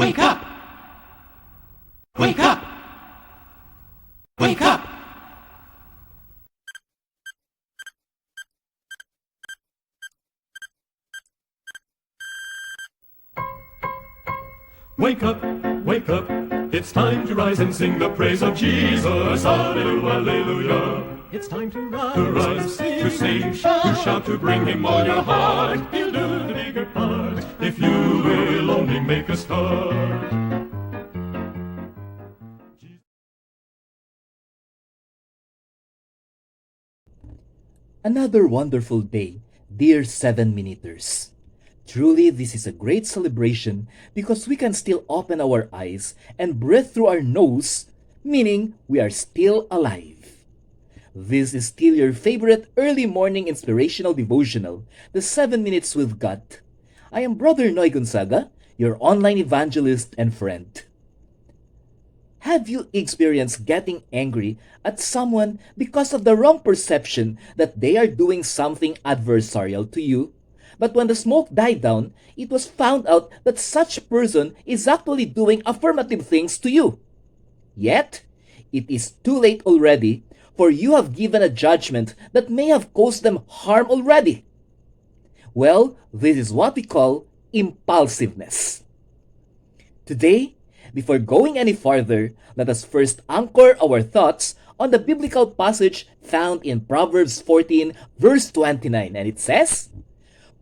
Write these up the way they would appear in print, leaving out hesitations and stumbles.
Wake up! Wake up! Wake up! Wake up, wake up, it's time to rise and sing the praise of Jesus. Hallelujah, hallelujah. It's time to rise, to sing, to shout, to bring him all your heart. He'll do the bigger part, if you will only make a start. Another wonderful day, dear 7-minuters. Truly, this is a great celebration because we can still open our eyes and breathe through our nose, meaning we are still alive. This is still your favorite early morning inspirational devotional, the 7 Minutes with God. I am Brother Noy Gonzaga, your online evangelist and friend. Have you experienced getting angry at someone because of the wrong perception that they are doing something adversarial to you? But when the smoke died down, it was found out that such person is actually doing affirmative things to you. Yet, it is too late already, for you have given a judgment that may have caused them harm already. Well, this is what we call impulsiveness. Today, before going any farther, let us first anchor our thoughts on the biblical passage found in Proverbs 14, verse 29, and it says,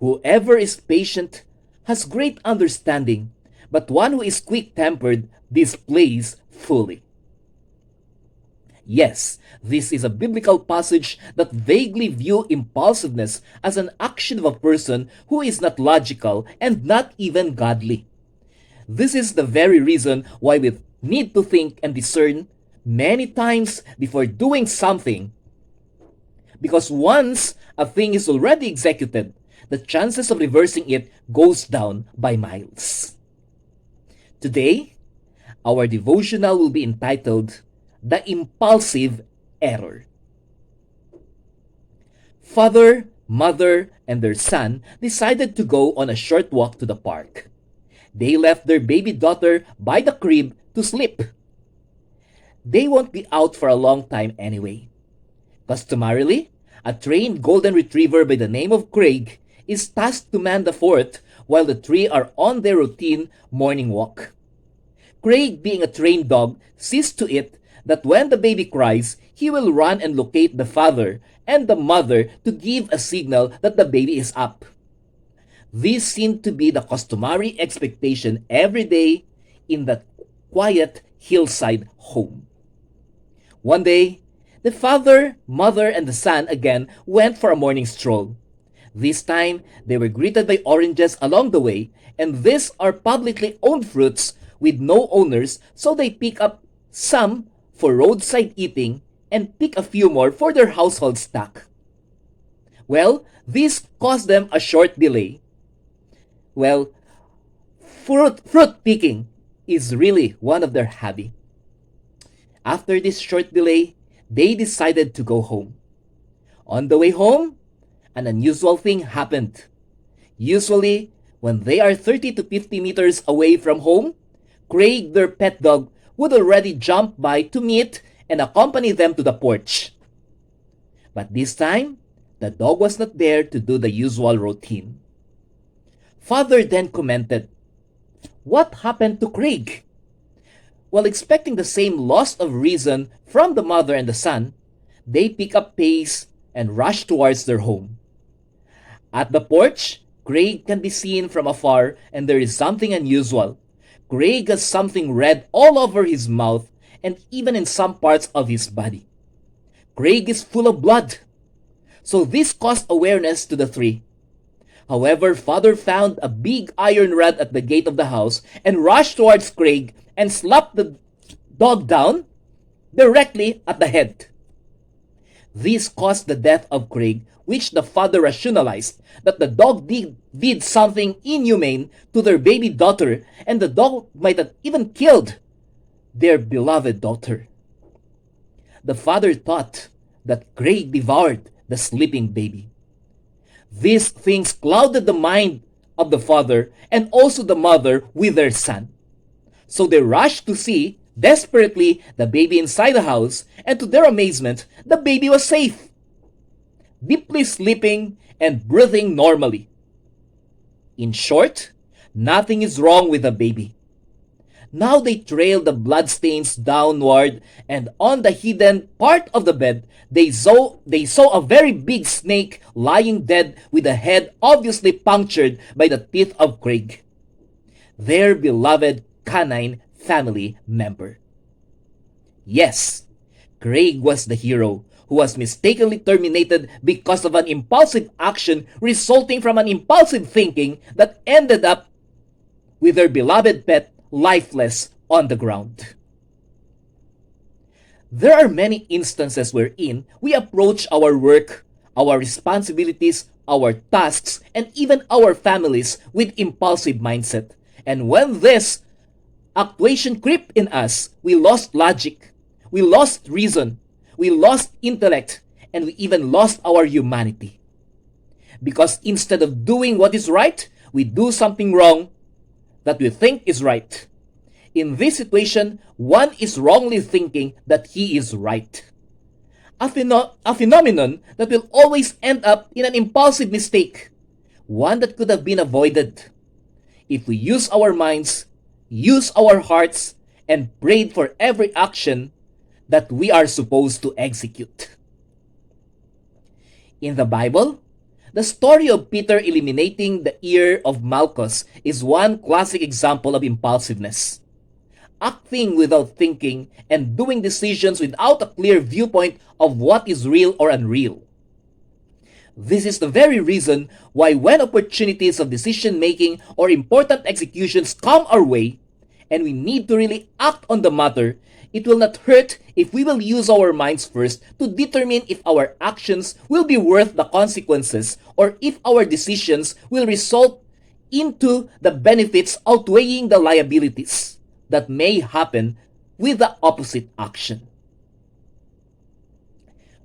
"Whoever is patient has great understanding, but one who is quick-tempered displays folly." Yes, this is a biblical passage that vaguely views impulsiveness as an action of a person who is not logical and not even godly. This is the very reason why we need to think and discern many times before doing something. Because once a thing is already executed, the chances of reversing it goes down by miles. Today, our devotional will be entitled, "The Impulsive Error." Father, mother, and their son decided to go on a short walk to the park. They left their baby daughter by the crib to sleep. They won't be out for a long time anyway. Customarily, a trained golden retriever by the name of Craig is tasked to man the fort while the three are on their routine morning walk. Craig, being a trained dog, sees to it that when the baby cries, he will run and locate the father and the mother to give a signal that the baby is up. This seemed to be the customary expectation every day in that quiet hillside home. One day, the father, mother, and the son again went for a morning stroll. This time, they were greeted by oranges along the way, and these are publicly owned fruits with no owners, so they pick up some for roadside eating and pick a few more for their household stock. Well, this caused them a short delay. Well, fruit picking is really one of their hobby. After this short delay, they decided to go home. On the way home, an unusual thing happened. Usually, when they are 30 to 50 meters away from home, Craig, their pet dog, would already jump by to meet and accompany them to the porch. But this time, the dog was not there to do the usual routine. Father then commented, "What happened to Craig?" While expecting the same loss of reason from the mother and the son, they pick up pace and rush towards their home. At the porch, Craig can be seen from afar, and there is something unusual. Craig has something red all over his mouth and even in some parts of his body. Craig is full of blood. So this caused awareness to the three. However, Father found a big iron rod at the gate of the house and rushed towards Craig and slapped the dog down directly at the head. This caused the death of Craig, which the father rationalized that the dog did something inhumane to their baby daughter, and the dog might have even killed their beloved daughter. The father thought that Craig devoured the sleeping baby. These things clouded the mind of the father and also the mother with their son. So they rushed to see, desperately, the baby inside the house, and to their amazement, the baby was safe, deeply sleeping and breathing normally. In short, nothing is wrong with the baby. Now they trailed the bloodstains downward, and on the hidden part of the bed, they saw a very big snake lying dead with a head obviously punctured by the teeth of Craig, their beloved canine family member. Yes, Craig was the hero who was mistakenly terminated because of an impulsive action resulting from an impulsive thinking that ended up with their beloved pet lifeless on the ground. There are many instances wherein we approach our work, our responsibilities, our tasks, and even our families with impulsive mindset. And when this actuation creep in us, we lost logic, we lost reason, we lost intellect, and we even lost our humanity. Because instead of doing what is right, we do something wrong that we think is right. In this situation, one is wrongly thinking that he is right. A phenomenon that will always end up in an impulsive mistake, one that could have been avoided if we use our minds, use our hearts, and prayed for every action that we are supposed to execute. In the Bible, the story of Peter eliminating the ear of Malchus is one classic example of impulsiveness. Acting without thinking and doing decisions without a clear viewpoint of what is real or unreal. This is the very reason why when opportunities of decision making or important executions come our way, and we need to really act on the matter, it will not hurt if we will use our minds first to determine if our actions will be worth the consequences or if our decisions will result into the benefits outweighing the liabilities that may happen with the opposite action.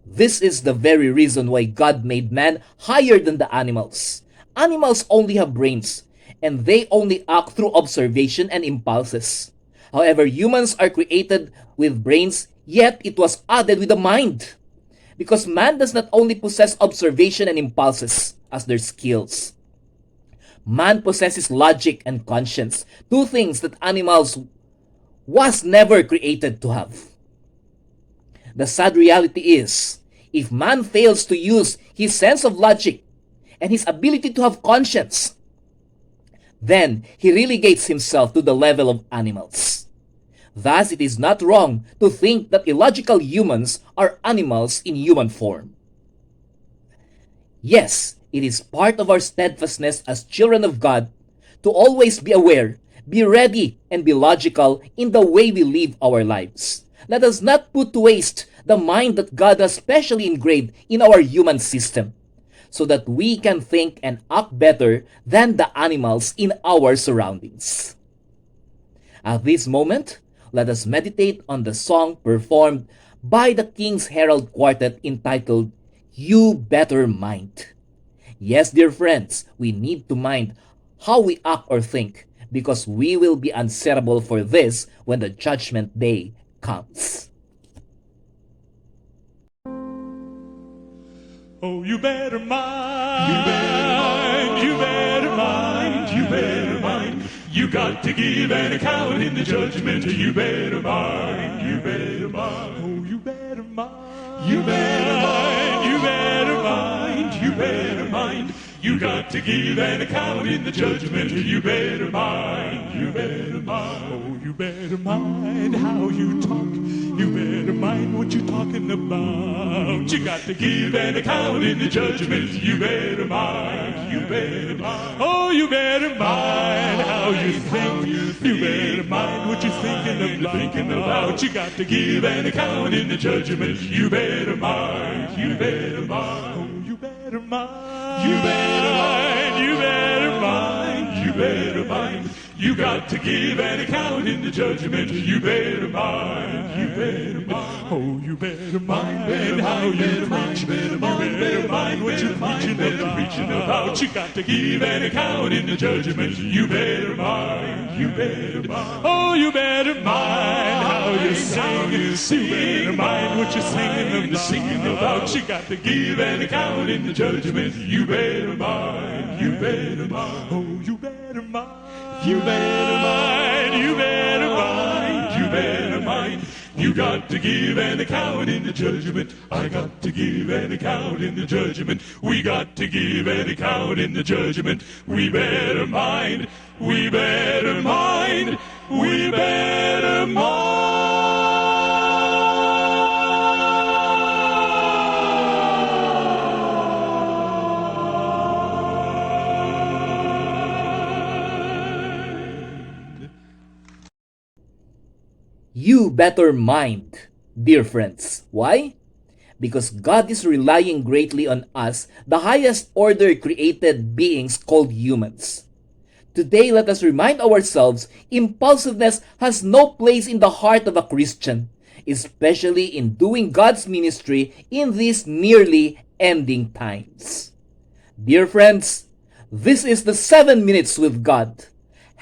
This is the very reason why God made man higher than the animals. Animals only have brains, and they only act through observation and impulses. However, humans are created with brains, yet it was added with a mind. Because man does not only possess observation and impulses as their skills. Man possesses logic and conscience, two things that animals was never created to have. The sad reality is, if man fails to use his sense of logic and his ability to have conscience, then he relegates himself to the level of animals. Thus, it is not wrong to think that illogical humans are animals in human form. Yes, it is part of our steadfastness as children of God to always be aware, be ready, and be logical in the way we live our lives. Let us not put to waste the mind that God has specially engraved in our human system, so that we can think and act better than the animals in our surroundings. At this moment, let us meditate on the song performed by the King's Herald Quartet entitled, You Better Mind. Yes, dear friends, we need to mind how we act or think, because we will be answerable for this when the judgment day comes. Oh, you better mind, you better mind, you better mind, you better mind. You got to give an account in the judgment. You better mind, you better mind. Oh, you better mind, you better mind, you better mind, you better mind. You got to give an account in the judgment. You better mind, you better mind. Oh, you better mind how you talk. You better mind what you're talking about. You got to give an account in the judgment. You better mind, you better mind. Oh, you better mind how you think. You better mind what you're thinking about. You got to give an account in the judgment. You better mind, you better mind. Oh, you better mind. You better mind, you better mind, you better mind. You got to give an account in the judgment. You better mind, you better mind. Oh, you better mind how you preach. You better mind what you're preaching about. You got to give an account in the judgment. You better mind, you better mind. Oh, you better mind how you're singing. You better mind what you're singing about. You got to give an account in the judgment. You better mind, you better mind. Oh, you better mind. You better mind, you better mind, you better mind. You got to give an account in the judgment. I got to give an account in the judgment. We got to give an account in the judgment. We better mind, we better mind, we better mind. You better mind, dear friends. Why? Because God is relying greatly on us, the highest order created beings called humans. Today, let us remind ourselves, impulsiveness has no place in the heart of a Christian, especially in doing God's ministry in these nearly ending times. Dear friends, this is the 7 Minutes with God.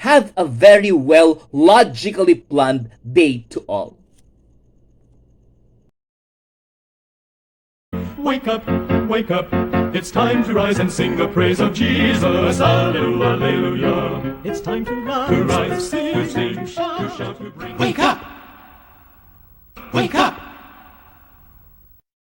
Have a very well logically planned day to all. Wake up, wake up. It's time to rise and sing the praise of Jesus. Hallelujah, hallelujah. It's time to rise, to sing, to shout, to bring. Wake up! Wake up!